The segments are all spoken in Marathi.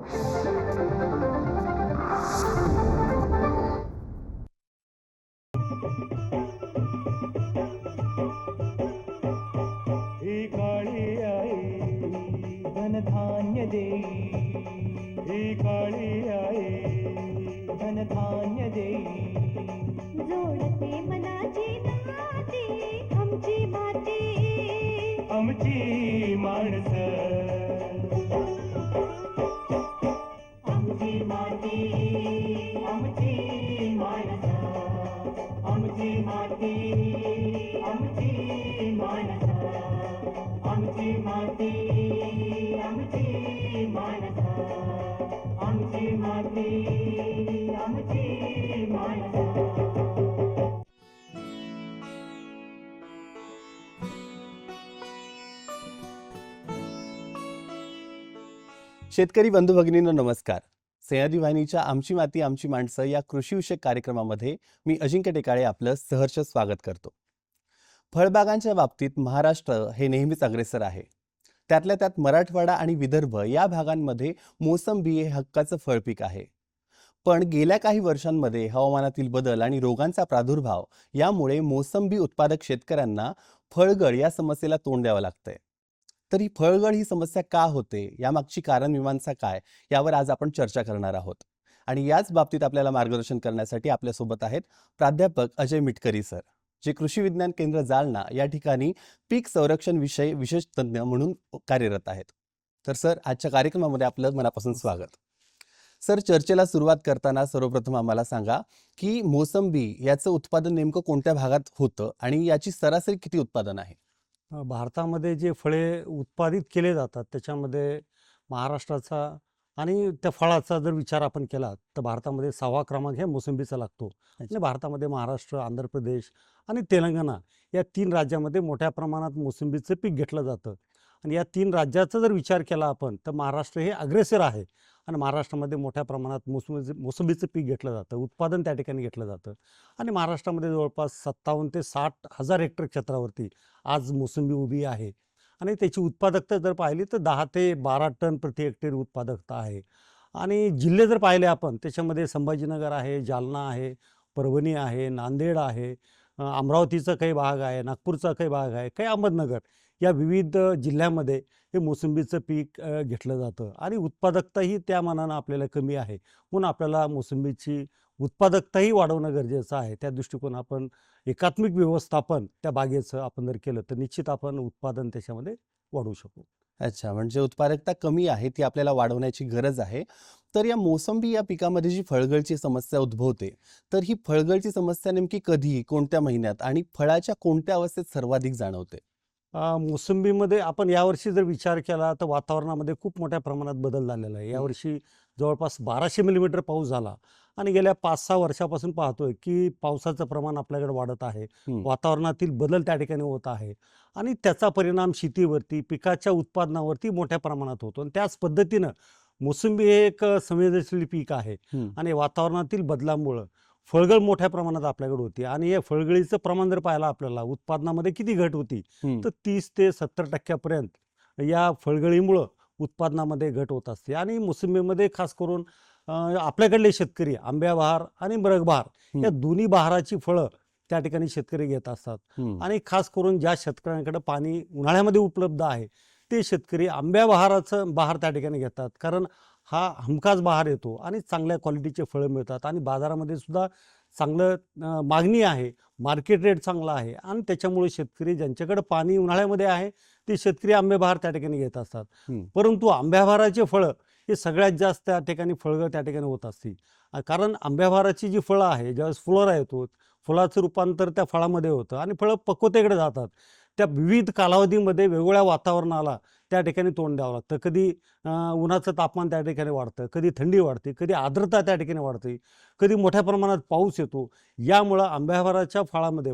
ही काळी आई धनधान्य देई, ही काळी आई धनधान्य देई. जोडते मनाची नाती आमची माती, आमची माणसं, आमची माती, आमची माणसं, आमची माती, आमची माणसं, आमची माती, आमची माणसं, आमची माती, आमची माणसं. शेतकरी बंधू भगिनींनो नमस्कार. सह्याद्री वाहिनीच्या आमची माती आमची माणसं या कृषीविषयक कार्यक्रमामध्ये मी अजिंक्य टेकाळे आपलं सहर्ष स्वागत करतो. फळबागांच्या बाबतीत महाराष्ट्र हे नेहमीच अग्रेसर आहे. त्यातल्या त्यात मराठवाडा आणि विदर्भ या भागांमध्ये मोसंबी हे हक्काचं फळपीक आहे. पण गेल्या काही वर्षांमध्ये हवामानातील बदल आणि रोगांचा प्रादुर्भाव यामुळे मोसंबी उत्पादक शेतकऱ्यांना फळगळ या समस्येला तोंड द्यावं लागतंय. तर ही फळगळ ही समस्या का होते, यामागची कारणमीमांसा काय, यावर आज आपण चर्चा करणार आहोत. आणि याच बाबतीत आपल्याला मार्गदर्शन करण्यासाठी आपल्यासोबत आहेत प्राध्यापक अजय मिटकरी सर, जे कृषी विज्ञान केंद्र जालना या ठिकाणी पीक संरक्षण विषय विशेष तज्ज्ञ म्हणून कार्यरत आहेत. तर सर, आजच्या कार्यक्रमामध्ये आपलं मनापासून स्वागत. सर, चर्चेला सुरुवात करताना सर्वप्रथम आम्हाला सांगा की मोसंबी याचं उत्पादन नेमकं कोणत्या भागात होतं आणि याची सरासरी किती उत्पादन आहे? भारतामध्ये जे फळे उत्पादित केले जातात त्याच्यामध्ये महाराष्ट्राचा आणि त्या फळाचा जर विचार आपण केला तर भारतामध्ये 6वा क्रमांक हे मोसंबीचा लागतो. आणि भारतामध्ये महाराष्ट्र, आंध्र प्रदेश आणि तेलंगणा या 3 राज्यामध्ये मोठ्या प्रमाणात मोसंबीचं पीक घेतलं जातं. आणि या 3 राज्याचा जर विचार केला आपण तर महाराष्ट्र हे अग्रेसर आहे आणि महाराष्ट्रामध्ये मोठ्या प्रमाणात मोसंबीचं पीक घेतलं जातं, उत्पादन त्या ठिकाणी घेतलं जातं. आणि महाराष्ट्रामध्ये जवळपास 57 ते 60 हजार हेक्टर क्षेत्रावरती आज मोसंबी उभी आहे. आणि त्याची उत्पादकता जर पाहिली तर 10 ते 12 टन प्रति हेक्टर उत्पादकता आहे. आणि जिल्हे जर पाहिले आपण त्याच्यामध्ये संभाजीनगर आहे, जालना आहे, परभणी आहे, नांदेड आहे, अमरावतीचा काही भाग आहे, नागपूरचा काही भाग आहे, काही अहमदनगर या विविध जिल्ह्यामध्ये हे मोसंबीचं पीक घेतलं जातं. आणि उत्पादकताही त्या मानानं आपल्याला कमी आहे, म्हणून आपल्याला मोसंबीची उत्पादकताही वाढवणं गरजेचं आहे. त्या दृष्टिकोन आपण एकात्मिक व्यवस्थापन त्या बागेचं आपण जर केलं तर निश्चित आपण उत्पादन त्याच्यामध्ये वाढवू शकू. अच्छा, म्हणजे उत्पादकता कमी आहे ती आपल्याला वाढवण्याची गरज आहे. तर या मोसंबी या पिकामध्ये जी फळगळची समस्या उद्भवते, तर ही फळगळची समस्या नेमकी कधी, कोणत्या महिन्यात आणि फळाच्या कोणत्या अवस्थेत सर्वाधिक जाणवते? मोसंबीमध्ये आपण यावर्षी जर विचार केला तर वातावरणामध्ये खूप मोठ्या प्रमाणात बदल झालेला आहे. यावर्षी जवळपास 1200 मिलीमीटर पाऊस झाला आणि गेल्या 5-6 वर्षापासून पाहतोय की पावसाचं प्रमाण आपल्याकडे वाढत आहे. वातावरणातील बदल त्या ठिकाणी होत आहे आणि त्याचा परिणाम शेतीवरती, पिकाच्या उत्पादनावरती मोठ्या प्रमाणात होतो. आणि त्याच पद्धतीनं मोसंबी हे एक संवेदनशील पीक आहे आणि वातावरणातील बदलामुळं फळगळ मोठ्या प्रमाणात आपल्याकडे होती. आणि या फळगळीचं प्रमाण जर पाहिलं आपल्याला उत्पादनामध्ये किती घट होती तर 30 ते 70% या फळगळीमुळं उत्पादनामध्ये घट होत असते. आणि मोसंबीमध्ये खास करून आपल्याकडले शेतकरी आंब्या बहार आणि मरग बहार या दोन्ही बहाराची फळं त्या ठिकाणी शेतकरी घेत असतात. आणि खास करून ज्या शेतकऱ्यांकडे पाणी उन्हाळ्यामध्ये उपलब्ध आहे ते शेतकरी आंब्या बहाराचं बहार त्या ठिकाणी घेतात, कारण हा हमखास बहार येतो आणि चांगल्या क्वालिटीचे फळं मिळतात आणि बाजारामध्ये सुद्धा चांगलं मागणी आहे, मार्केट रेट चांगला आहे. आणि त्याच्यामुळे शेतकरी ज्यांच्याकडे पाणी उन्हाळ्यामध्ये आहे ते शेतकरी आंबे बहार त्या ठिकाणी घेत असतात. परंतु आंब्या बहाराचे फळं हे सगळ्यात जास्त त्या ठिकाणी फळगळ त्या ठिकाणी होत असते, कारण आंब्या बहाराची जी फळं आहे ज्यावेळेस फुलोरा येतो फुलाचं रूपांतर त्या फळामध्ये होतं आणि फळं पक्वतेकडे जातात. त्या विविध कालावधीमध्ये वेगवेगळ्या वातावरणाला त्या ठिकाणी तोंड द्यावं लागतं. कधी उन्हाचं तापमान त्या ठिकाणी वाढतं, कधी थंडी वाढते, कधी आर्द्रता त्या ठिकाणी वाढते, कधी मोठ्या प्रमाणात पाऊस येतो. यामुळं आंब्याबहाराच्या फळामध्ये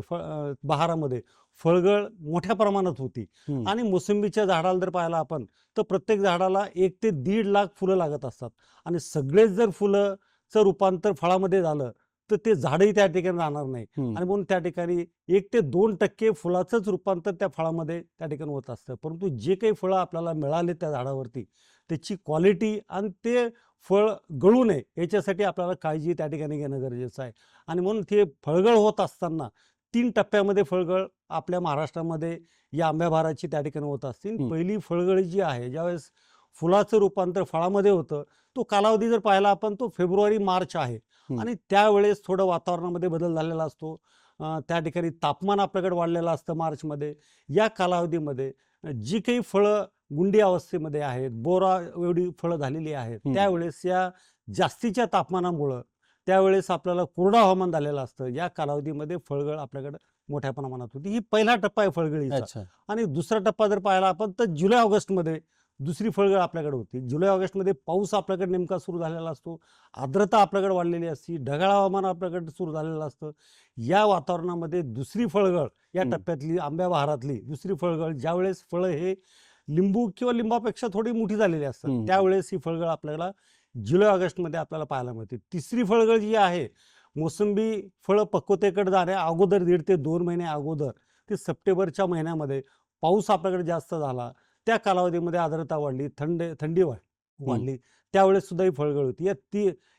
बहारामध्ये फळगळ मोठ्या प्रमाणात होती. आणि मोसंबीच्या झाडाला जर पाहिलं आपण तर प्रत्येक झाडाला 1 ते 1.5 लाख फुलं लागत असतात. आणि सगळेच जर फुलाचं रूपांतर फळामध्ये झालं तर ते झाडही त्या ठिकाणी राहणार नाही. आणि म्हणून त्या ठिकाणी 1 ते 2% फुलाचंच रूपांतर त्या फळामध्ये त्या ठिकाणी होत असतं. परंतु जे काही फळं आपल्याला मिळाले त्या झाडावरती त्याची क्वालिटी आणि ते फळ गळू नये याच्यासाठी आपल्याला काळजी त्या ठिकाणी घेणं गरजेचं आहे. आणि म्हणून ते फळगळ होत असताना 3 टप्प्यामध्ये फळगळ आपल्या महाराष्ट्रामध्ये या आंब्याबहाराची त्या ठिकाणी होत असते. पहिली फळगळ जी आहे, ज्यावेळेस फुलाचं रूपांतर फळामध्ये होतं, तो कालावधी जर पाहिला आपण तो फेब्रुवारी-मार्च आहे. आणि त्यावेळेस थोडं वातावरणामध्ये बदल झालेला असतो. त्या ठिकाणी तापमान आपल्याकडे वाढलेलं असतं मार्चमध्ये. या कालावधीमध्ये जी काही फळं गुंडी अवस्थेमध्ये आहेत, बोरा एवढी फळं झालेली आहेत, त्यावेळेस या जास्तीच्या तापमानामुळं त्यावेळेस आपल्याला कोरडं हवामान झालेलं असतं. या कालावधीमध्ये फळगळ आपल्याकडे मोठ्या प्रमाणात होती. ही पहिला टप्पा आहे फळगळीचा. अच्छा. आणि दुसरा टप्पा जर पाहिला आपण तर जुलै-ऑगस्टमध्ये दुसरी फळगळ आपल्याकडे होती. जुलै-ऑगस्टमध्ये पाऊस आपल्याकडे नेमका सुरू झालेला असतो. आर्द्रता आपल्याकडे वाढलेली असते. ढगाळ हवामान आपल्याकडे सुरू झालेलं असतं. या वातावरणामध्ये दुसरी फळगळ या टप्प्यातली आंब्या बहारातली दुसरी फळगळ, ज्यावेळेस फळं हे लिंबू किंवा लिंबापेक्षा थोडी मोठी झालेली असतात, त्यावेळेस ही फळगळ आपल्याला जुलै-ऑगस्टमध्ये आपल्याला पाहायला मिळते. तिसरी फळगळ जी आहे, मोसंबी फळं पक्वतेकडे जाण्या अगोदर 1.5 ते 2 महिने अगोदर ते सप्टेंबरच्या महिन्यामध्ये पाऊस आपल्याकडे जास्त झाला, त्या कालावधीमध्ये आर्द्रता वाढली, थंडी वाढली, त्यावेळेस सुद्धा ही फळगळ होती.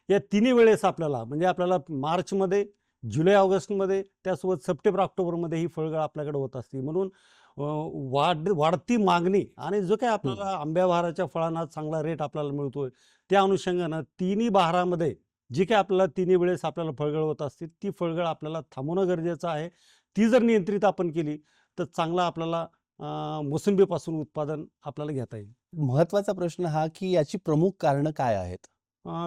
या तिन्ही वेळेस आपल्याला म्हणजे आपल्याला मार्चमध्ये, जुलै-ऑगस्टमध्ये, त्यासोबत सप्टेंबर-ऑक्टोबरमध्ये ही फळगळ आपल्याकडे होत असते. म्हणून वाढती मागणी आणि जो काही आपल्याला आंब्या बहाराच्या फळांना चांगला रेट आपल्याला मिळतोय, त्या अनुषंगानं तिन्ही बहारामध्ये जी काही आपल्याला तिन्ही वेळेस आपल्याला फळगळ होत असते, ती फळगळ आपल्याला थांबवणं गरजेचं आहे. ती जर नियंत्रित आपण केली तर चांगला आपल्याला मोसंबीपासून उत्पादन आपल्याला घेता येईल. महत्वाचा प्रश्न हा की याची प्रमुख कारणं काय आहेत?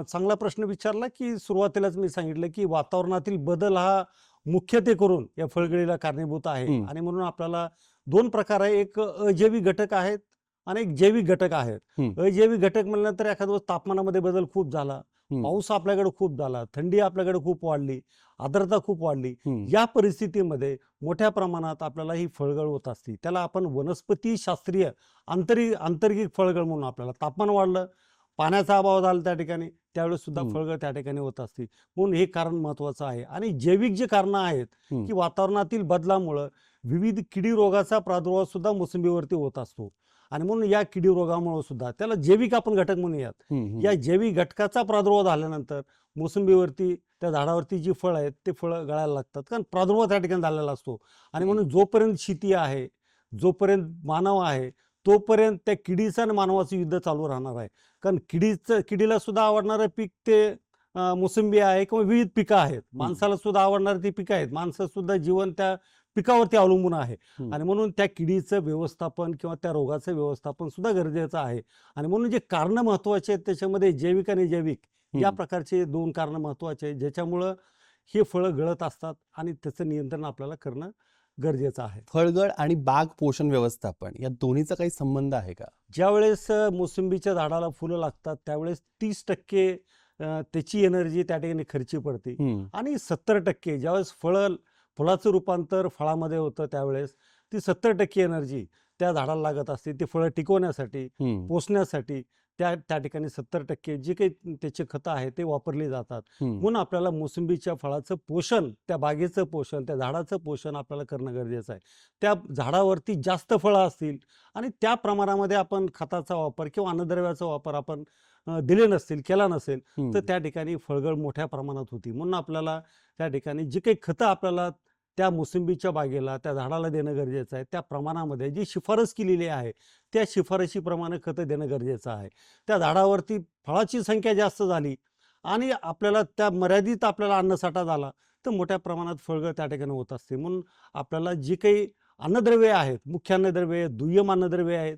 चांगला प्रश्न विचारला, की सुरुवातीलाच मी सांगितलं की वातावरणातील बदल हा मुख्यत्वे करून या फळगळीला कारणीभूत आहे. आणि म्हणून आपल्याला 2 प्रकार आहे, एक अजैविक घटक आहेत आणि एक जैविक घटक आहेत. अजैविक घटक म्हणल्यानंतर एखाद्या वेळेस तापमानामध्ये बदल खूप झाला, पाऊस आपल्याकडे खूप झाला, थंडी आपल्याकडे खूप वाढली, आर्द्रता खूप वाढली, या परिस्थितीमध्ये मोठ्या प्रमाणात आपल्याला ही फळगळ होत असते. त्याला आपण वनस्पती शास्त्रीय आंतरिक फळगळ म्हणून, आपल्याला तापमान वाढलं, पाण्याचा अभाव झाला त्या ठिकाणी, त्यावेळेस सुद्धा फळगळ त्या ठिकाणी होत असते. म्हणून हे कारण महत्वाचं आहे. आणि जैविक जे कारणं आहेत की वातावरणातील बदलामुळं विविध किडी रोगाचा प्रादुर्भाव सुद्धा मोसंबीवरती होत असतो. आणि म्हणून या किडी रोगामुळे सुद्धा त्याला जैविक आपण घटक म्हणूयात. या जैविक घटकाचा प्रादुर्भाव झाल्यानंतर मोसंबीवरती, त्या झाडावरती जी फळं आहेत ते फळं गळायला लागतात, कारण प्रादुर्भाव त्या ठिकाणी झालेला असतो. आणि म्हणून जोपर्यंत शेती आहे, जोपर्यंत मानव आहे, तोपर्यंत त्या किडीचं आणि मानवाचं युद्ध चालू राहणार आहे. कारण किडीला सुद्धा आवडणारं पीक ते मोसंबी आहे किंवा विविध पिकं आहेत. माणसाला सुद्धा आवडणारी ती पिकं आहेत. माणसं सुद्धा जीवन त्या पिकावरती अवलंबून आहे. आणि म्हणून त्या किडीचं व्यवस्थापन किंवा त्या रोगाचं व्यवस्थापन सुद्धा गरजेचं आहे. आणि म्हणून जे कारणं महत्वाचे आहेत त्याच्यामध्ये जैविक आणि जैविक या प्रकारचे 2 कारणं महत्वाचे आहेत, ज्याच्यामुळं हे फळं गळत असतात आणि त्याचं नियंत्रण आपल्याला करणं गरजेचं आहे. फळगळ आणि बाग पोषण व्यवस्थापन या दोन्हीचा काही संबंध आहे का? ज्यावेळेस मोसंबीच्या झाडाला फुलं लागतात त्यावेळेस 30% त्याची एनर्जी त्या ठिकाणी खर्ची पडते. आणि 70% ज्यावेळेस फुलाचं रूपांतर फळामध्ये होतं त्यावेळेस ती 70% एनर्जी त्या झाडाला लागत असते. ती फळं टिकवण्यासाठी, पोसण्यासाठी त्या ठिकाणी 70% जे काही त्याचे खतं आहे ते वापरली जातात. म्हणून आपल्याला मोसंबीच्या फळाचं पोषण, त्या बागेचं पोषण, त्या झाडाचं पोषण आपल्याला करणं गरजेचं आहे. त्या झाडावरती जास्त फळं असतील आणि त्या प्रमाणामध्ये आपण खताचा वापर किंवा अन्नद्रव्याचा वापर आपण दिले नसतील, केला नसेल, तर त्या ठिकाणी फळगळ मोठ्या प्रमाणात होती. म्हणून आपल्याला त्या ठिकाणी जी काही खतं आपल्याला त्या मोसंबीच्या बागेला, त्या झाडाला देणं गरजेचं आहे, त्या प्रमाणामध्ये जी शिफारस केलेली आहे त्या शिफारशीप्रमाणे खतं देणं गरजेचं आहे. त्या झाडावरती फळाची संख्या जास्त झाली आणि आपल्याला त्या मर्यादित आपल्याला अन्नसाठा झाला तर मोठ्या प्रमाणात फळगळ त्या ठिकाणी होत असते. म्हणून आपल्याला जी काही अन्नद्रव्ये आहेत, मुख्य अन्नद्रव्ये, दुय्यम अन्नद्रव्ये आहेत,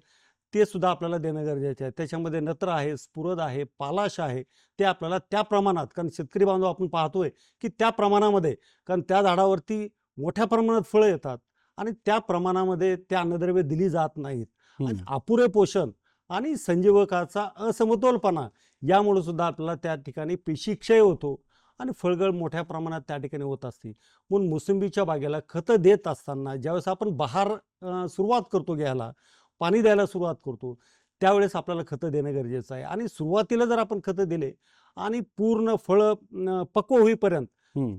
ते सुद्धा आपल्याला देणं गरजेचं आहे. त्याच्यामध्ये नत्र आहे, स्फुरद आहे, पालाश आहे, ते आपल्याला त्या प्रमाणात, कारण शेतकरी बांधव आपण पाहतोय की त्या प्रमाणामध्ये, कारण त्या झाडावरती मोठ्या प्रमाणात फळं येतात आणि त्या प्रमाणामध्ये त्या अन्नद्रव्ये दिली जात नाहीत. आणि अपुरे पोषण आणि संजीवकाचा असमतोलपणा यामुळे सुद्धा आपल्याला त्या ठिकाणी पेशीक्षय होतो आणि फळगळ मोठ्या प्रमाणात त्या ठिकाणी होत असते. म्हणून मोसंबीच्या बागेला खतं देत असताना ज्यावेळेस आपण बहार सुरुवात करतो घ्यायला, पाणी द्यायला सुरुवात करतो, त्यावेळेस आपल्याला खतं देणं गरजेचं आहे. आणि सुरुवातीला जर आपण खतं दिले आणि पूर्ण फळं पक्व होईपर्यंत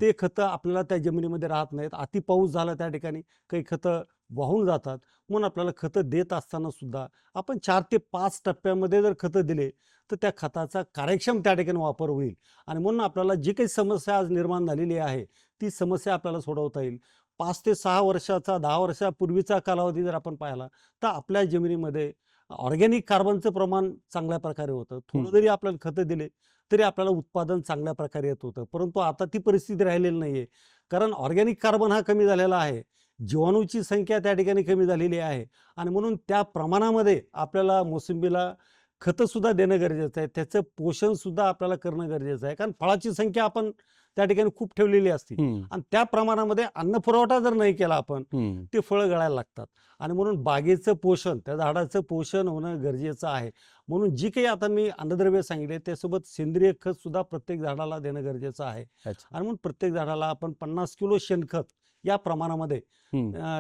ते खतं आपल्याला त्या जमिनीमध्ये राहत नाहीत. अति पाऊस झाला त्या ठिकाणी काही खतं वाहून जातात. म्हणून आपल्याला खतं देत असताना सुद्धा आपण 4 ते 5 टप्प्यामध्ये जर खतं दिले तर त्या खताचा कार्यक्षम त्या ठिकाणी वापर होईल. आणि म्हणून आपल्याला जी काही समस्या आज निर्माण झालेली आहे ती समस्या आपल्याला सोडवता येईल. 5 ते 6 वर्षाचा 10 वर्षापूर्वीचा कालावधी जर आपण पाहिला तर आपल्या जमिनीमध्ये ऑर्गॅनिक कार्बनचं प्रमाण चांगल्या प्रकारे होतं. थोडं जरी आपल्याला खतं दिले तरी आपल्याला उत्पादन चांगल्या प्रकारे येत होतं. परंतु आता ती परिस्थिती राहिलेली नाहीये. कारण ऑर्गॅनिक कार्बन हा कमी झालेला आहे. जीवाणूची संख्या त्या ठिकाणी कमी झालेली आहे आणि म्हणून त्या प्रमाणामध्ये आपल्याला मोसंबीला खतं सुद्धा देणं गरजेचं आहे. त्याचं पोषण सुद्धा आपल्याला करणं गरजेचं आहे. कारण फळाची संख्या आपण त्या ठिकाणी खूप ठेवलेली असते आणि त्या प्रमाणामध्ये अन्न पुरवठा जर नाही केला आपण ते फळं गळायला लागतात. आणि म्हणून बागेचं पोषण, त्या झाडाचं पोषण होणं गरजेचं आहे. म्हणून जी काही आता मी अन्नद्रव्य सांगितले त्यासोबत सेंद्रिय खत सुद्धा प्रत्येक झाडाला देणं गरजेचं आहे. अच्छा. आणि म्हणून प्रत्येक झाडाला आपण 50 किलो शेणखत या प्रमाणामध्ये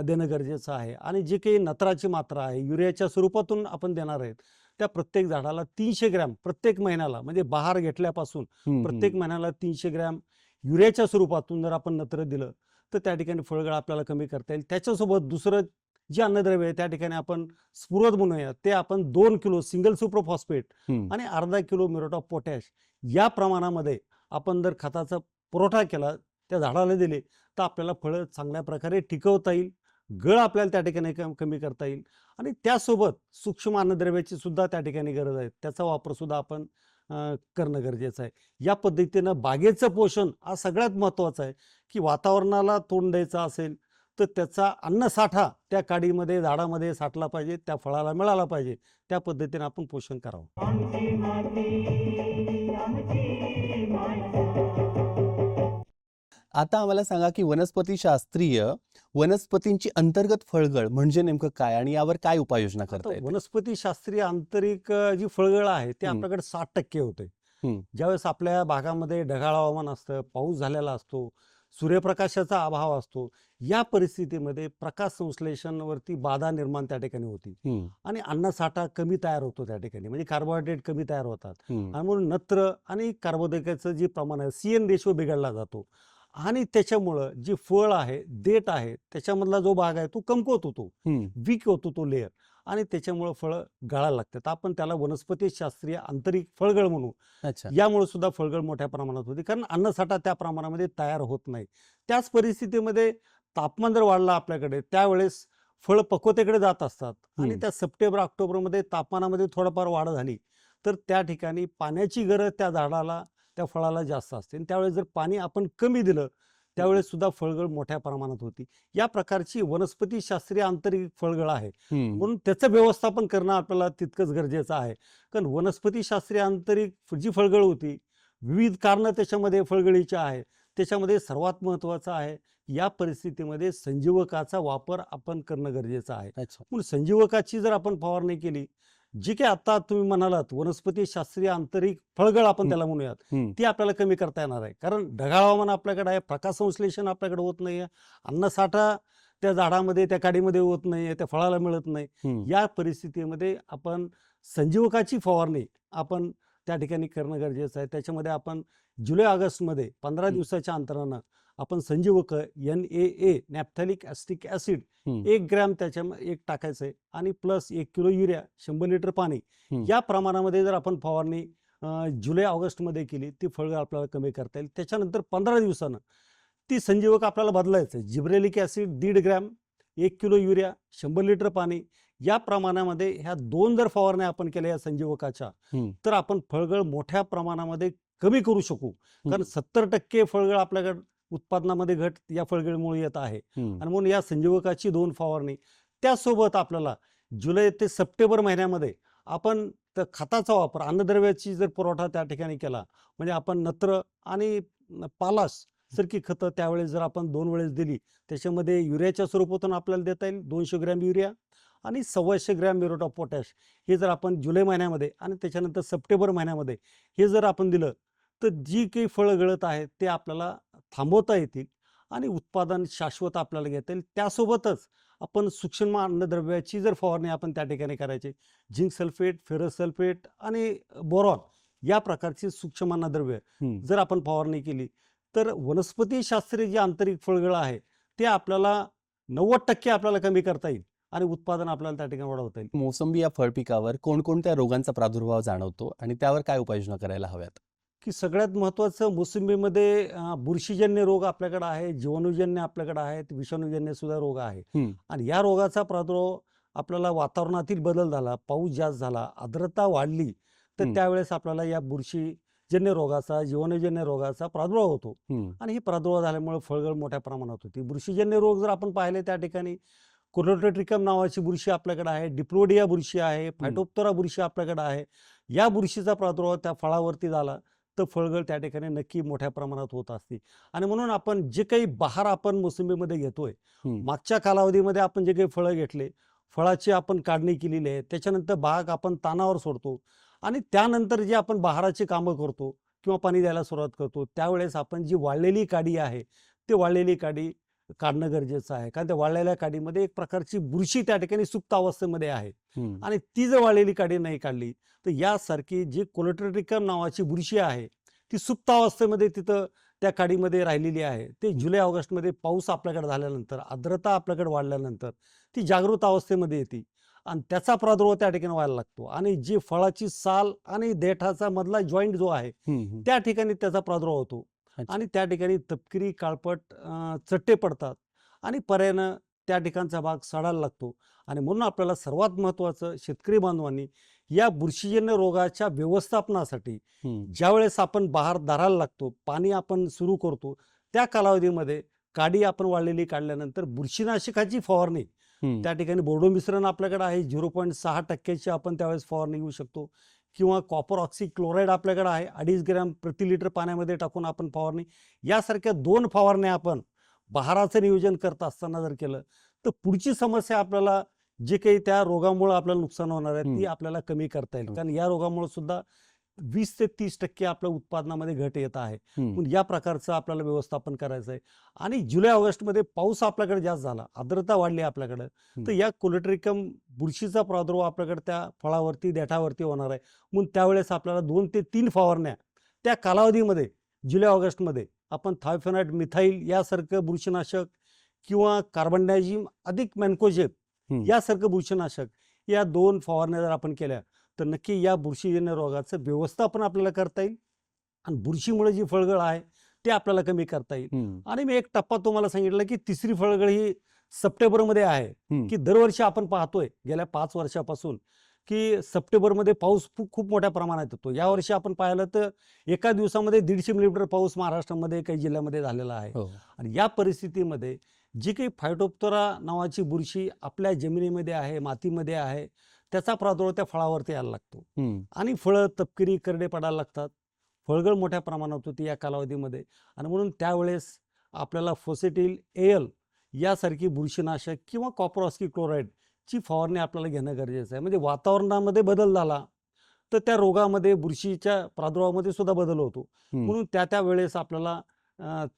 देणं गरजेचं आहे. आणि जी काही नत्राची मात्रा आहे युरियाच्या स्वरूपातून आपण देणार आहेत त्या प्रत्येक झाडाला 300 ग्रॅम प्रत्येक महिन्याला, म्हणजे बहार घेतल्यापासून प्रत्येक महिन्याला 300 ग्रॅम युरियाच्या स्वरूपातून जर आपण नत्र दिलं तर त्या ठिकाणी फळगळ आपल्याला कमी करता येईल. त्याच्यासोबत दुसरं जे अन्नद्रव्य आहे त्या ठिकाणी आपण स्फुरद म्हणूया ते आपण 2 किलो सिंगल सुपर फॉस्फेट आणि अर्धा किलो म्युरेट ऑफ पोटॅश या प्रमाणामध्ये आपण जर खताचा पुरवठा केला त्या झाडाला दिले तर आपल्याला फळं चांगल्या प्रकारे टिकवता येईल. गळ आपल्याला त्या ठिकाणी कमी करता येईल. आणि त्यासोबत सूक्ष्म अन्नद्रव्याची सुद्धा त्या ठिकाणी गरज आहे. त्याचा वापर सुद्धा आपण करणं गरजेचं आहे. या पद्धतीनं बागेचं पोषण हा सगळ्यात महत्त्वाचं आहे की वातावरणाला तोंड द्यायचं असेल तर त्याचा अन्नसाठा त्या काडीमध्ये झाडामध्ये साठला पाहिजे, त्या फळाला मिळाला पाहिजे. त्या पद्धतीने आपण पोषण करावं. आमची माती आमची माणसं. आता आम्हाला सांगा की वनस्पतीशास्त्रीय वनस्पतींची अंतर्गत फळगळ म्हणजे नेमकं काय आणि यावर काय उपाययोजना आता करता येते? वनस्पतीशास्त्रीय आंतरिक जी फळगळ आहे ते आपल्याकडे 60% होते. ज्यावेळेस आपल्या भागामध्ये ढगाळ हवामान असतं, पाऊस झालेला असतो, सूर्यप्रकाशाचा अभाव असतो, या परिस्थितीमध्ये प्रकाश संश्लेषणावरती बाधा निर्माण त्या ठिकाणी होती आणि अन्नसाठा कमी तयार होतो त्या ठिकाणी, म्हणजे कार्बोहायड्रेट कमी तयार होतात. आणि म्हणून नत्र आणि कार्बोदकाचं जे प्रमाण आहे CN रेशो बिघडला जातो आणि त्याच्यामुळं जी फळ आहे, देठ आहे, त्याच्यामधला जो भाग आहे तो कमकुवत होतो, वीक होतो तो लेअर आणि त्याच्यामुळं फळं गळायला लागतात. आपण त्याला वनस्पतीशास्त्रीय आंतरिक फळगळ म्हणू. अच्छा. यामुळे सुद्धा फळगळ मोठ्या प्रमाणात होते कारण अन्नसाठा त्या प्रमाणामध्ये तयार होत नाही. त्याच परिस्थितीमध्ये तापमान जर वाढलं आपल्याकडे त्यावेळेस फळं पक्वतेकडे जात असतात आणि त्या सप्टेंबर ऑक्टोबरमध्ये तापमानामध्ये थोडंफार वाढ झाली तर त्या ठिकाणी पाण्याची गरज त्या झाडाला त्या फळाला जास्त असते आणि त्यावेळेस जर पाणी आपण कमी दिलं त्यावेळेस सुद्धा फळगळ मोठ्या प्रमाणात होती. या प्रकारची वनस्पतीशास्त्रीय आंतरिक फळगळ आहे. म्हणून त्याचं व्यवस्थापन करणं आपल्याला तितकंच गरजेचं आहे. कारण वनस्पतीशास्त्रीय आंतरिक जी फळगळ होती विविध कारणं त्याच्यामध्ये फळगळीची आहे. त्याच्यामध्ये सर्वात महत्त्वाचं आहे या परिस्थितीमध्ये संजीवकाचा वापर आपण करणं गरजेचं आहे. अच्छा. म्हणून संजीवकाची जर आपण फवारणी केली, जी काही आता तुम्ही म्हणालात वनस्पतीशास्त्रीय आंतरिक फळगळ आपण त्याला म्हणूयात, ती आपल्याला कमी करता येणार आहे. कारण ढगाळ हवामान आपल्याकडे आहे, प्रकाश संश्लेषण आपल्याकडे होत नाहीये, अन्नसाठा त्या झाडामध्ये त्या काडीमध्ये होत नाहीये, त्या फळाला मिळत नाही. या परिस्थितीमध्ये आपण संजीवकाची फवारणी आपण त्या ठिकाणी करणं गरजेचं आहे. त्याच्यामध्ये आपण जुलै ऑगस्टमध्ये 15 दिवसाच्या अंतरानं आपण संजीवक NAA नॅफ्थॅलिक ॲसिटिक ॲसिड 1 ग्रॅम त्याच्यामध्ये एक टाकायचं आहे आणि प्लस 1 किलो युरिया 100 लिटर पाणी या प्रमाणामध्ये जर आपण फवारणी जुलै ऑगस्टमध्ये केली ती फळगळ आपल्याला कमी करता येईल. त्याच्यानंतर 15 दिवसानं ती संजीवक आपल्याला बदलायचं आहे. Gibberellic acid 1.5 gram 1 kilo urea 100 litre पाणी या प्रमाणामध्ये ह्या 2 जर फवारण्या आपण केल्या या संजीवकाच्या तर आपण फळगळ मोठ्या प्रमाणामध्ये कमी करू शकू. कारण 70% फळगळ आपल्याकडे उत्पादनामध्ये घट या फळगळीमुळे येत आहे आणि म्हणून या संजीवकाची 2 फवारणी. त्यासोबत आपल्याला जुलै ते सप्टेंबर महिन्यामध्ये आपण त्या खताचा वापर अन्नद्रव्याची जर पुरवठा त्या ठिकाणी केला म्हणजे आपण नत्र आणि पालाश सारखी खतं त्यावेळेस जर आपण 2 वेळेस दिली त्याच्यामध्ये युरियाच्या स्वरूपातून आपल्याला देता येईल 200 ग्रॅम युरिया आणि 125 ग्रॅम म्युरेट ऑफ पोटॅश. हे जर आपण जुलै महिन्यामध्ये आणि त्याच्यानंतर सप्टेंबर महिन्यामध्ये हे जर आपण दिलं तर जी काही फळं गळत आहेत ते आपल्याला थांबवता येतील आणि उत्पादन शाश्वत आपल्याला घेता येईल. त्यासोबतच आपण सूक्ष्म अन्नद्रव्याची जर फवारणी आपण त्या ठिकाणी करायची, झिंक सल्फेट, फेरस सल्फेट आणि बोरॉन या प्रकारची सूक्ष्म अन्नद्रव्य जर आपण फवारणी केली तर वनस्पतीशास्त्रीय जे आंतरिक फळगळ आहे ते आपल्याला 90% आपल्याला कमी करता येईल आणि उत्पादन आपल्याला त्या ठिकाणी वाढवता येईल. मोसंबी या फळ पिकावर कोणकोणत्या रोगांचा प्रादुर्भाव जाणवतो आणि त्यावर काय उपाययोजना करायला हव्यात? की सगळ्यात महत्त्वाचं मोसंबीमध्ये बुरशीजन्य रोग आपल्याकडे आहे, जीवाणूजन्य आपल्याकडे आहेत, विषाणूजन्य सुद्धा रोग आहे. हं. आणि या रोगाचा प्रादुर्भाव आपल्याला वातावरणातील बदल झाला, पाऊस जास्त झाला, आर्द्रता वाढली, तर हं. त्यावेळेस आपल्याला या बुरशीजन्य रोगाचा, जीवाणूजन्य रोगाचा प्रादुर्भाव होतो. हं. आणि ही प्रादुर्भाव झाल्यामुळे फळगळ मोठ्या प्रमाणात होती. बुरशीजन्य रोग जर आपण पाहिले त्या ठिकाणी कोलोट्रिकम नावाची बुरशी आपल्याकडे आहे, डिप्लोडिया बुरशी आहे, फायटोप्थोरा बुरशी आपल्याकडे आहे. या बुरशीचा प्रादुर्भाव त्या फळावरती झाला तर फळगळ त्या ठिकाणी नक्की मोठ्या प्रमाणात होत असते. आणि म्हणून आपण जे काही बहार आपण मोसंबीमध्ये घेतोय, हं. मागच्या कालावधीमध्ये आपण जे काही फळं घेतले, फळाची आपण काढणी केलेली आहे, त्याच्यानंतर बाग आपण तानावर सोडतो आणि त्यानंतर जे आपण बहाराची कामं करतो किंवा पाणी द्यायला सुरुवात करतो, त्यावेळेस आपण जी वाळलेली काडी आहे, ते वाळलेली काडी काढणं गरजेचं आहे. कारण त्या वाळलेल्या काडीमध्ये एक प्रकारची बुरशी त्या ठिकाणी सुप्त अवस्थेमध्ये आहे. हं. आणि ती जर वाळलेली काडी नाही काढली तर यासारखी जी कोलोट्रिकम नावाची बुरशी आहे, ती सुप्त अवस्थेमध्ये तिथं त्या काडीमध्ये राहिलेली आहे. ते जुलै ऑगस्टमध्ये पाऊस आपल्याकडे झाल्यानंतर, आर्द्रता आपल्याकडे वाढल्यानंतर ती जागृत अवस्थेमध्ये येते आणि त्याचा प्रादुर्भाव त्या ठिकाणी व्हायला लागतो. आणि जी फळाची साल आणि देठाचा मधला जॉईंट जो आहे, हं. हं. त्या ठिकाणी त्याचा प्रादुर्भाव होतो. अच्छा. आणि त्या ठिकाणी तपकिरी, काळपट चट्टे पडतात आणि पर्यायानं त्या ठिकाणचा भाग सडायला लागतो. आणि म्हणून आपल्याला सर्वात महत्त्वाचं शेतकरी बांधवांनी या बुरशीजन्य रोगाच्या व्यवस्थापनासाठी हं. ज्यावेळेस आपण बहार धरायला लागतो, पाणी आपण सुरू करतो, त्या कालावधीमध्ये काडी आपण वाळलेली काढल्यानंतर बुरशीनाशकाची फवारणी, हं. त्या ठिकाणी बोर्डो मिश्रण आपल्याकडे आहे, 0.6% आपण त्यावेळेस फवारणी घेऊ शकतो. किंवा कॉपर ऑक्सी क्लोराईड आपल्याकडे आहे, 2.5 ग्रॅम प्रति लिटर पाण्यामध्ये टाकून आपण फवारणी, यासारख्या 2 फवारण्या आपण बहाराचं नियोजन करत असताना जर केलं तर पुढची समस्या आपल्याला जे काही त्या रोगामुळे आपल्याला नुकसान होणार आहे ती आपल्याला कमी करता येईल. कारण या रोगामुळे सुद्धा 20 ते 30% आपल्या उत्पादनामध्ये घट येत आहे. हं. म्हणून या प्रकारचं आपल्याला व्यवस्थापन करायचं आहे. आणि जुलै ऑगस्टमध्ये पाऊस आपल्याकडे जास्त झाला, आर्द्रता वाढली आपल्याकडं, तर या कोलोट्रिकम बुरशीचा प्रादुर्भाव आपल्याकडे त्या फळावरती, देठावरती होणार आहे. म्हणून त्यावेळेस आपल्याला 2 ते 3 फवारण्या त्या कालावधीमध्ये जुलै ऑगस्टमध्ये आपण थायफेनाइड, मिथाईल यासारखं बुरशीनाशक किंवा कार्बन डायझिम अधिक मॅन्कोजेब हं. यासारखं बुरशीनाशक, या 2 फवारण्या जर आपण केल्या तर नक्की या बुरशीजन्य रोगाचं व्यवस्थापन आपल्याला करता येईल आणि बुरशीमुळे जी फळगळ आहे ते आपल्याला कमी करता येईल. हं. आणि मी एक टप्पा तुम्हाला सांगितलं की तिसरी फळगळ ही सप्टेंबरमध्ये आहे. हं. की दरवर्षी आपण पाहतोय गेल्या 5 वर्षापासून की सप्टेंबरमध्ये पाऊस खूप मोठ्या प्रमाणात येतो. यावर्षी आपण पाहिलं तर एका दिवसामध्ये 150 मिलीमीटर पाऊस महाराष्ट्रामध्ये काही जिल्ह्यामध्ये झालेला आहे. हो. आणि या परिस्थितीमध्ये जी काही फायटोप्थोरा नावाची बुरशी आपल्या जमिनीमध्ये आहे, मातीमध्ये आहे, त्याचा प्रादुर्भाव त्या फळावरती यायला लागतो हं. आणि फळं तपकिरी, करडे पडायला लागतात. फळगळ मोठ्या प्रमाणात होती या कालावधीमध्ये. आणि म्हणून त्यावेळेस आपल्याला फोसेटिल एल यासारखी बुरशीनाशक किंवा कॉपर ऑक्सी क्लोराईडची फवारणी आपल्याला घेणं गरजेचं आहे. म्हणजे वातावरणामध्ये बदल झाला तर त्या रोगामध्ये, बुरशीच्या प्रादुर्भावामध्ये सुद्धा बदल होतो. हं. म्हणून त्या वेळेस आपल्याला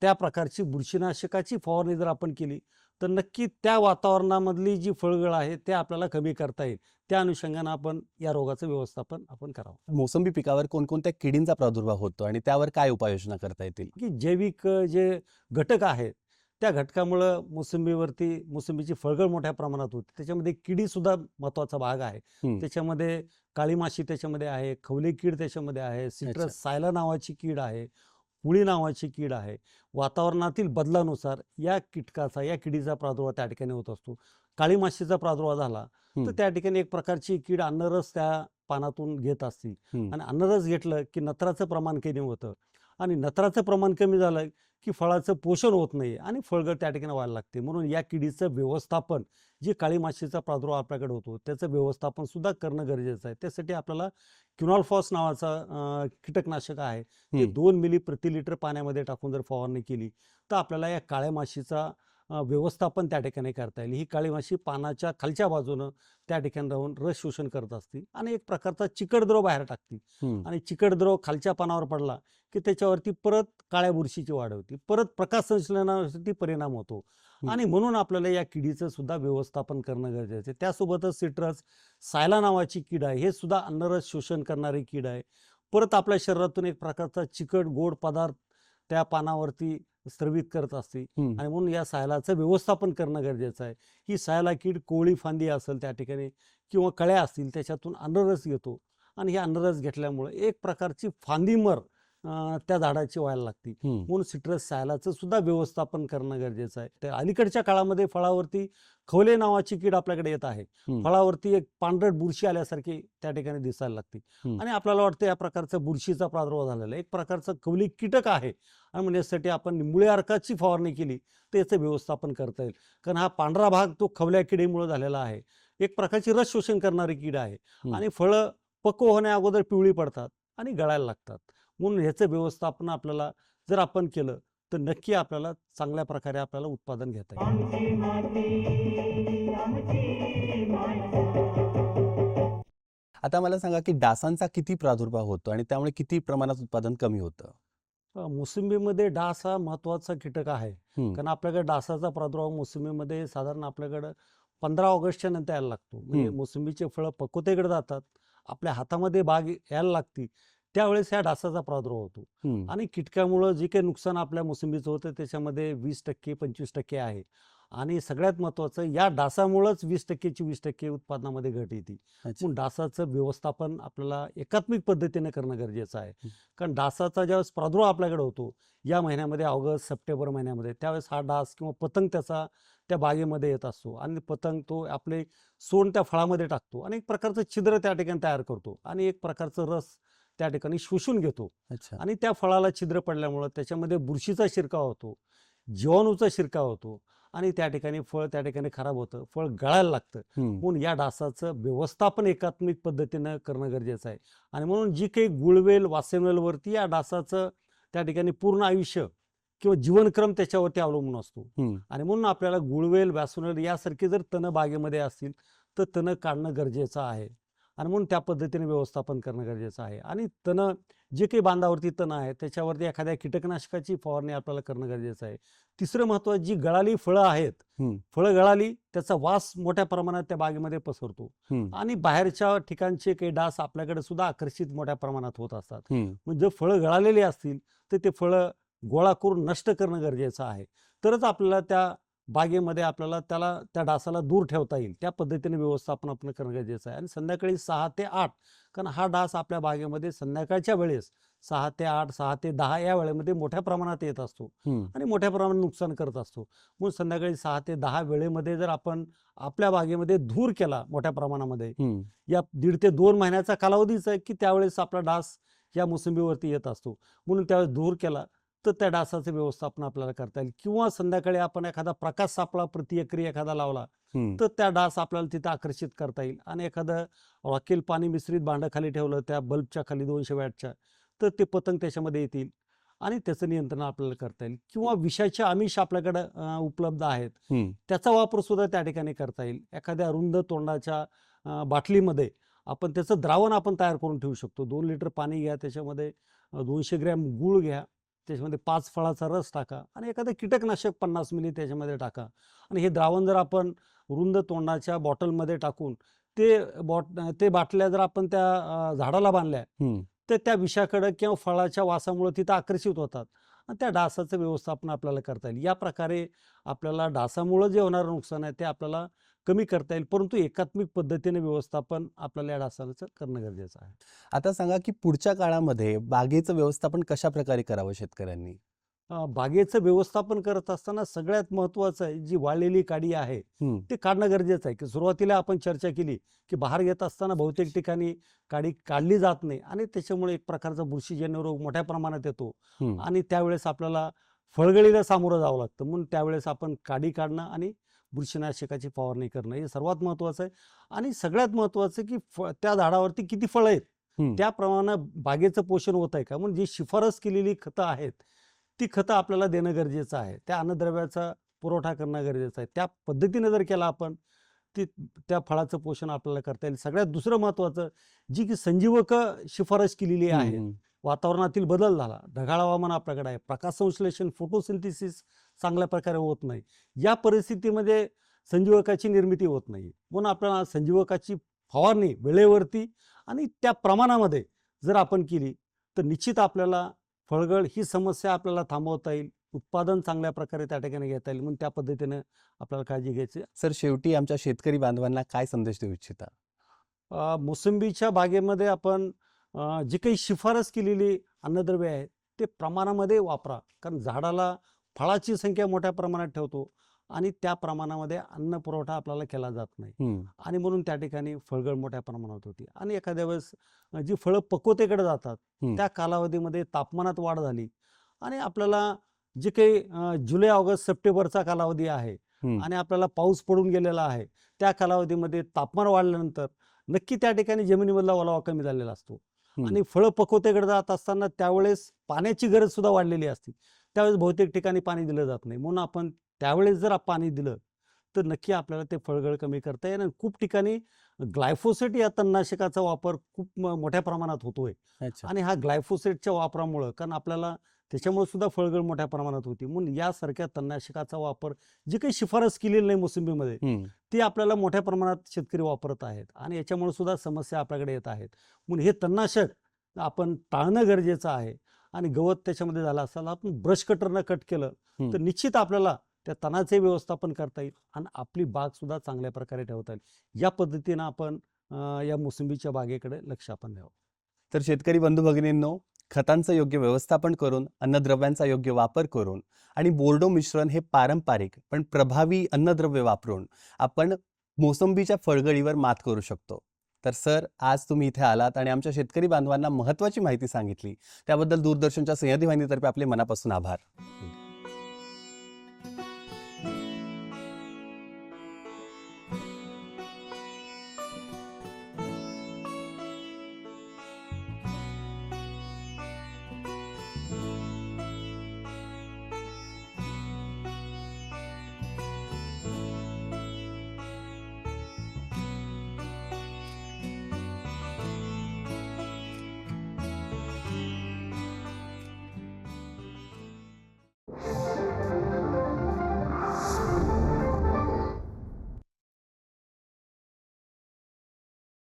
त्या प्रकारची बुरशीनाशकाची फवारणी जर आपण केली तर नक्की त्या वातावरणामधली जी फळगळ आहे ते आपल्याला कमी करता येईल. त्या अनुषंगानं आपण या रोगाचं व्यवस्थापन आपण करावं. मोसंबी पिकावर कोणकोणत्या किडींचा प्रादुर्भाव होतो आणि त्यावर काय उपाययोजना करता येतील? की जैविक जे घटक आहेत त्या घटकामुळं मोसंबीची फळगळ मोठ्या प्रमाणात होते. त्याच्यामध्ये किडीसुद्धा महत्त्वाचा भाग आहे. हं. त्याच्यामध्ये काळी माशी त्याच्यामध्ये आहे, खवले कीड त्याच्यामध्ये आहे, अच्छा. सिट्रस सायला नावाची कीड आहे, पुळी नावाची कीड आहे. वातावरणातील बदलानुसार या किडीचा प्रादुर्भाव त्या ठिकाणी होत असतो. काळी माशीचा प्रादुर्भाव झाला तर हं. त्या ठिकाणी एक प्रकारची कीड अन्नरस त्या पानातून घेत असते हं. आणि अन्नरस घेतलं की नत्राचं प्रमाण कमी होतं आणि नत्राचं प्रमाण कमी झालं की फळाचं पोषण होत नाही आणि फळगळ त्या ठिकाणी व्हायला लागते. म्हणून या किडीचं व्यवस्थापन, जी काळी माशीचा प्रादुर्भाव आपल्याकडे होतो त्याचं व्यवस्थापन सुद्धा करणं गरजेचं आहे. त्यासाठी आपल्याला क्युनॉलफॉस नावाचा कीटकनाशक आहे, ते हं. 2 मिली प्रति लिटर पाण्यामध्ये टाकून जर फवारणी केली तर आपल्याला या काळ्या माशीचा व्यवस्थापन त्या ठिकाणी करता येईल. ही काळी माशी पानाच्या खालच्या बाजूनं त्या ठिकाणी राहून रस शोषण करत असते आणि एक प्रकारचा चिकट द्रव बाहेर टाकते. हं. आणि चिकट द्रव खालच्या पानावर पडला की त्याच्यावरती परत काळ्या बुरशीची वाढ होती, परत प्रकाश संश्लेषणावरती परिणाम होतो. आणि म्हणून आपल्याला या किडीचं सुद्धा व्यवस्थापन करणं गरजेचं आहे. त्यासोबतच सिट्रस सायला नावाची कीड आहे, हे सुद्धा अन्नरस शोषण करणारी कीड आहे. परत आपल्या शरीरातून एक प्रकारचा चिकट गोड पदार्थ त्या पानावरती स्रवित करत असते. हम्म. आणि म्हणून या सायलाचं व्यवस्थापन करणं गरजेचं आहे. ही सायला कीड कोवळी फांदी असेल त्या ठिकाणी किंवा कळ्या असतील त्याच्यातून अन्नरस घेतो आणि हे अन्नरस घेतल्यामुळे एक प्रकारची फांदीमर त्या झाडाची व्हायला लागते. हम्म. म्हणून सिट्रस सायलाचं सुद्धा व्यवस्थापन करणं गरजेचं आहे. तर अलीकडच्या काळामध्ये फळावरती खवले नावाची कीड आपल्याकडे येत आहे. हम्म. फळावरती एक पांढरट बुरशी आल्यासारखी त्या ठिकाणी दिसायला लागते हम्म. आणि आपल्याला वाटतं या प्रकारचा बुरशीचा प्रादुर्भाव झालेला आहे. एक प्रकारचं कवली कीटक आहे आणि म्हणजे यासाठी आपण निंबुळे अर्काची फवारणी केली तर याचं व्यवस्थापन करता येईल. कारण हा पांढरा भाग तो खवल्या किडीमुळे झालेला आहे. एक प्रकारची रस शोषण करणारी कीड आहे आणि फळं पक्व होण्या अगोदर पिवळी पडतात आणि गळायला लागतात. म्हणून ह्याचं व्यवस्थापन आपल्याला जर आपण केलं तर नक्की आपल्याला चांगल्या प्रकारे आपल्याला उत्पादन घेता येईल. आमची माती आमची माणसं. आता मला सांगा की डासांचा किती प्रादुर्भाव होतो आणि त्यामुळे किती प्रमाणात उत्पादन कमी होतं? मोसंबीमध्ये डास हा महत्त्वाचा कीटक आहे. हम्म. कारण आपल्याकडे डासाचा प्रादुर्भाव मोसंबीमध्ये साधारण आपल्याकडं 15 ऑगस्टच्या नंतर यायला लागतो. म्हणजे हम्म. मोसंबीचे फळं पक्वतेकडे जातात, आपल्या हातामध्ये बाग यायला लागती, त्यावेळेस ह्या डासाचा प्रादुर्भाव होतो. हम्म. आणि कीटकामुळं जे काही नुकसान आपल्या मोसंबीचं होतं त्याच्यामध्ये 20% 25% आहे. आणि सगळ्यात महत्त्वाचं या डासामुळंच 20% ची 20% उत्पादनामध्ये घट येते. अच्छा. म्हणून डासाचं व्यवस्थापन आपल्याला एकात्मिक पद्धतीने करणं गरजेचं आहे. कारण डासाचा ज्यावेळेस प्रादुर्भाव आपल्याकडे होतो या महिन्यामध्ये ऑगस्ट सप्टेंबर महिन्यामध्ये, त्यावेळेस हा डास किंवा पतंग त्या बागेमध्ये येत असतो आणि पतंग तो आपले सोंड त्या फळामध्ये टाकतो आणि एक प्रकारचं छिद्र त्या ठिकाणी तयार करतो आणि एक प्रकारचं रस त्या ठिकाणी शोषून घेतो अच्छा. आणि त्या फळाला छिद्र पडल्यामुळं त्याच्यामध्ये बुरशीचा शिरकाव होतो, जीवाणूचा शिरकाव होतो आणि त्या ठिकाणी फळ त्या ठिकाणी खराब होतं, फळ गळायला लागतं. हम्म. म्हणून या डासाचं व्यवस्थापन एकात्मिक पद्धतीनं करणं गरजेचं आहे. आणि म्हणून जी काही गुळवेल वासेनवेलवरती या डासाचं त्या ठिकाणी पूर्ण आयुष्य किंवा जीवनक्रम त्याच्यावरती अवलंबून असतो. हम्म. आणि म्हणून आपल्याला गुळवेल व्यासनवेल यासारखे जर तणं बागेमध्ये असतील तर तणं काढणं गरजेचं आहे आणि म्हणून त्या पद्धतीने व्यवस्थापन करणं गरजेचं आहे. आणि तणं जे काही बांधावरती तणं आहे त्याच्यावरती एखाद्या कीटकनाशकाची फवारणी आपल्याला करणं गरजेचं आहे. तिसरं महत्त्वाचं, जी गळाली फळं आहेत, हम्म. फळं गळाली त्याचा वास मोठ्या प्रमाणात त्या बागेमध्ये पसरतो हम्म. आणि बाहेरच्या ठिकाणचे काही डास आपल्याकडे सुद्धा आकर्षित मोठ्या प्रमाणात होत असतात. हम्म. म्हणजे जर फळं गळालेली असतील तर ते फळं गोळा करून नष्ट करणं गरजेचं आहे. तरच आपल्याला त्या बागेमध्ये आपल्याला त्या डासाला दूर ठेवता येईल. त्या पद्धतीने व्यवस्थापन आपण करणं गरजेचं आहे. आणि संध्याकाळी 6 ते 8, कारण हा डास आपल्या बागेमध्ये संध्याकाळच्या वेळेस 6 ते 8, 6 ते 10 या वेळेमध्ये मोठ्या प्रमाणात येत असतो हम्म. आणि मोठ्या प्रमाणात नुकसान करत असतो. म्हणून संध्याकाळी 6 ते 10 वेळेमध्ये जर आपण आपल्या बागेमध्ये धूर केला मोठ्या प्रमाणामध्ये, हम्म. या 1.5 ते 2 महिन्याचा कालावधीच आहे की त्यावेळेस आपला डास या मोसंबीवरती येत असतो. म्हणून त्यावेळेस धूर केला तर त्या डासाचं व्यवस्थापन आपल्याला करता येईल. किंवा संध्याकाळी आपण एखादा प्रकाश सापळा प्रति एकरी एखादा लावला हम्म. तर त्या डास आपल्याला तिथे आकर्षित करता येईल. आणि एखादं रॉकेल पाणी मिश्रित भांडं खाली ठेवलं त्या बल्बच्या खाली 200 वॅटच्या, तर ते पतंग त्याच्यामध्ये येतील आणि त्याचं नियंत्रण आपल्याला करता येईल. किंवा विषाचे आमिष आपल्याकडं उपलब्ध आहेत, हम्म. त्याचा वापर सुद्धा त्या ठिकाणी करता येईल. एखाद्या रुंद तोंडाच्या बाटलीमध्ये आपण त्याचं द्रावण आपण तयार करून ठेवू शकतो. 2 लिटर पाणी घ्या, त्याच्यामध्ये 200 ग्रॅम गूळ घ्या, त्याच्यामध्ये 5 फळाचा रस टाका आणि एखादं कीटकनाशक 50 मिली त्याच्यामध्ये टाका. आणि हे द्रावण जर आपण रुंद तोंडाच्या बॉटलमध्ये टाकून ते बाटल्या जर आपण त्या झाडाला बांधल्या हम्म. तर त्या विषाकडं किंवा फळाच्या वासामुळे तिथं आकर्षित होतात आणि त्या डासाचं व्यवस्थापन आपल्याला करता येईल. या प्रकारे आपल्याला डासामुळं जे होणारं नुकसान आहे ते आपल्याला कमी करता येईल. परंतु एकात्मिक पद्धतीने व्यवस्थापन आपल्याला या डासाचं करणं गरजेचं आहे. आता सांगा की पुढच्या काळामध्ये बागेचं व्यवस्थापन कशा प्रकारे करावं शेतकऱ्यांनी? बागेचं व्यवस्थापन करत असताना सगळ्यात महत्त्वाचं आहे, जी वाळलेली काडी आहे हम्म. ते काढणं गरजेचं आहे. की सुरुवातीला आपण चर्चा केली की बहार घेत असताना बहुतेक ठिकाणी काडी काढली जात नाही आणि त्याच्यामुळे एक प्रकारचा बुरशीजन्य रोग मोठ्या प्रमाणात येतो हम्म. आणि त्यावेळेस आपल्याला फळगळीला सामोरं जावं लागतं. म्हणून त्यावेळेस आपण काडी काढणं आणि बुरशीनाशकाची फवारणी करणं हे सर्वात महत्त्वाचं आहे. आणि सगळ्यात महत्त्वाचं की त्या झाडावरती किती फळं आहेत हम्म. त्याप्रमाणे बागेचं पोषण होत आहे का, म्हणून जी शिफारस केलेली खतं आहेत ती खतं आपल्याला देणं गरजेचं आहे. त्या अन्नद्रव्याचा पुरवठा करणं गरजेचं आहे. त्या पद्धतीने जर केला आपण त्या फळाचं पोषण आपल्याला करता येईल. सगळ्यात दुसरं महत्त्वाचं, जी की संजीवक शिफारस केलेली आहे. हम्म. वातावरणातील बदल झाला, ढगाळ हवामान आपल्याकडे आहे, प्रकाश संश्लेषण फोटोसिंथेसिस चांगल्या प्रकारे होत नाही, या परिस्थितीमध्ये संजीवकाची निर्मिती होत नाही. म्हणून आपल्याला संजीवकाची फवारणी वेळेवरती आणि त्या प्रमाणामध्ये जर आपण केली तर निश्चित आपल्याला फळगळ ही समस्या आपल्याला थांबवता येईल, उत्पादन चांगल्या प्रकारे त्या ठिकाणी घेता येईल, म्हणून त्या पद्धतीने आपल्याला काळजी घ्यायची. सर, शेवटी आमच्या शेतकरी बांधवांना काय संदेश देऊ इच्छिता? मोसंबीच्या बागेमध्ये आपण जी काही शिफारस केलेली अन्नद्रव्ये आहेत ते प्रमाणामध्ये वापरा, कारण झाडाला फळाची संख्या मोठ्या प्रमाणात ठेवतो आणि त्या प्रमाणामध्ये अन्न पुरवठा आपल्याला केला जात नाही, हम्म, आणि म्हणून त्या ठिकाणी फळगळ मोठ्या प्रमाणात होती. आणि एखाद्या वेळेस जी फळं पक्वतेकडे जातात हम्म. त्या कालावधीमध्ये तापमानात वाढ झाली आणि आपल्याला जे काही जुलै ऑगस्ट सप्टेंबरचा कालावधी आहे हम्म. आणि आपल्याला पाऊस पडून गेलेला आहे, त्या कालावधीमध्ये तापमान वाढल्यानंतर नक्की त्या ठिकाणी जमिनीमधला ओलावा कमी झालेला असतो हम्म. आणि फळं पक्वतेकडे जात असताना त्यावेळेस पाण्याची गरज सुद्धा वाढलेली असते. त्यावेळेस बहुतेक ठिकाणी पाणी दिलं जात नाही, म्हणून आपण त्यावेळेस जर पाणी दिलं तर नक्की आपल्याला ते फळगळ कमी करता येईल. आणि खूप ठिकाणी ग्लायफोसेट या तणनाशकाचा वापर खूप मोठ्या प्रमाणात होतोय, अच्छा. आणि हा ग्लायफोसेटच्या वापरामुळं, कारण आपल्याला त्याच्यामुळे सुद्धा फळगळ मोठ्या प्रमाणात होती, म्हणून यासारख्या तणनाशकाचा वापर जी काही शिफारस केलेली नाही मोसंबीमध्ये हम्म. ती आपल्याला मोठ्या प्रमाणात शेतकरी वापरत आहेत आणि याच्यामुळे सुद्धा समस्या आपल्याकडे येत आहेत. म्हणून हे तणनाशक आपण टाळणं गरजेचं आहे. आणि गवत त्याच्यामध्ये झालं असेल, आपण ब्रश कटरनं कट केलं हम्म. तर निश्चित आपल्याला त्या तणाचे व्यवस्थापन करता येईल आणि आपली बाग सुद्धा चांगल्या प्रकारे ठेवता येईल. या पद्धतीनं आपण या मोसंबीच्या बागेकडे लक्ष आपण द्यावं. तर शेतकरी बंधू भगिनींनो, खतांचं योग्य व्यवस्थापन करून, अन्नद्रव्यांचा योग्य वापर करून आणि बोर्डो मिश्रण हे पारंपरिक पण प्रभावी अन्नद्रव्य वापरून आपण मोसंबीच्या फळगळीवर मात करू शकतो. तर सर, आज तुम्ही इथे आलात आणि आमच्या शेतकरी बांधवांना महत्त्वाची माहिती सांगितली, त्याबद्दल दूरदर्शनच्या सह्याद्री वाहिनीतर्फे आपले मनापासून आभार.